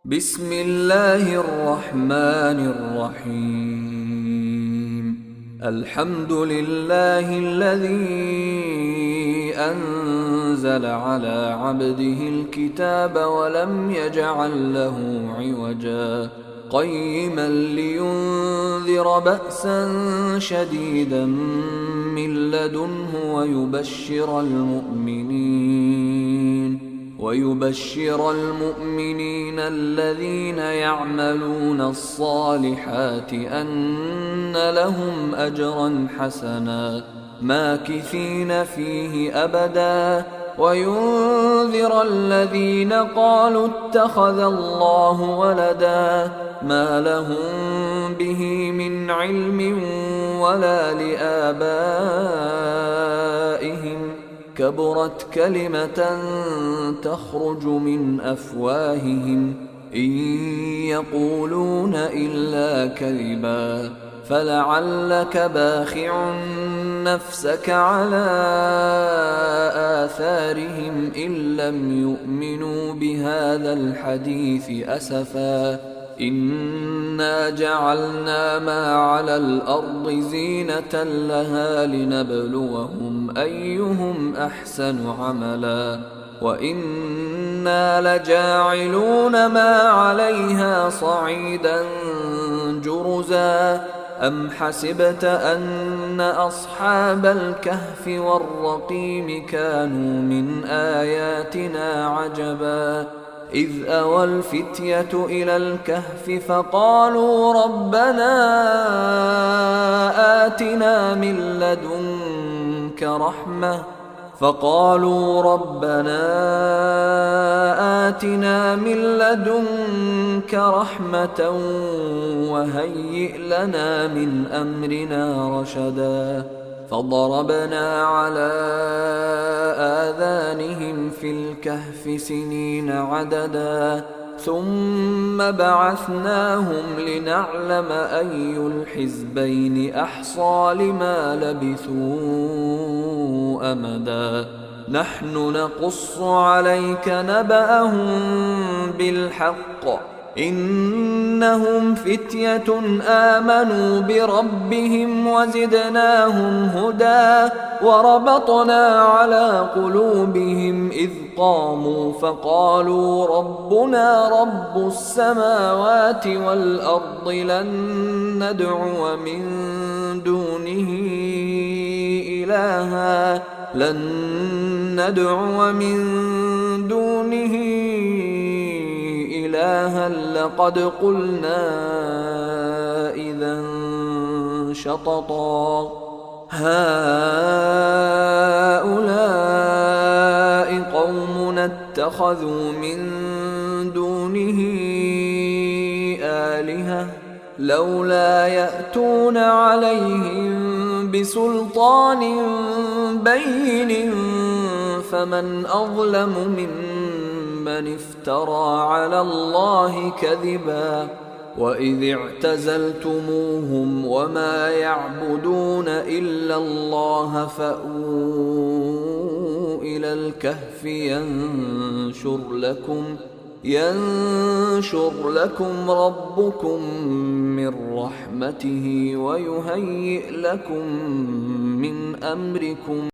بسم الله الرحمن الرحيم. الحمد لله الذي أنزل على عبده الكتاب ولم يجعل له عوجا قيما لينذر بأسا شديدا من لدنه ويبشر المؤمنين الذين يعملون الصالحات أن لهم أجرا حسنا ماكثين فيه أبدا وينذر الذين قالوا اتخذ الله ولدا ما لهم به من علم ولا لآبائهم كبرت كلمة تخرج من أفواههم إن يقولون إلا كذبا فلعلك باخع نفسك على آثارهم إن لم يؤمنوا بهذا الحديث أسفا إنا جعلنا ما على الأرض زينة لها لنبلوهم أيهم أحسن عملا وإنا لجاعلون ما عليها صعيدا جرزا أم حسبت أن أصحاب الكهف والرقيم كانوا من آياتنا عجبا إذ أوى الفتية إلى الكهف فقالوا ربنا آتنا من لدنك رحمة وهيئ لنا من أمرنا رشدا فضربنا على آذانهم في الكهف سنين عددا ثم بعثناهم لنعلم أي الحزبين أحصى لما لبثوا أمدا نحن نقص عليك نبأهم بالحق إنهم فتية آمنوا بربهم وزدناهم هدى وربطنا على قلوبهم إذ قاموا فقالوا ربنا رب السماوات والأرض لن ندعو من دونه إلها لقد قلنا إذا شططا هؤلاء قومنا اتخذوا من دونه آلهة لولا يأتون عليهم بسلطان بين فمن أظلم ممن افترى على الله كذبا وإذ اعتزلتموهم وما يعبدون إلا الله فأووا إلى الكهف ينشر لكم ربكم من رحمته ويهيئ لكم من أمركم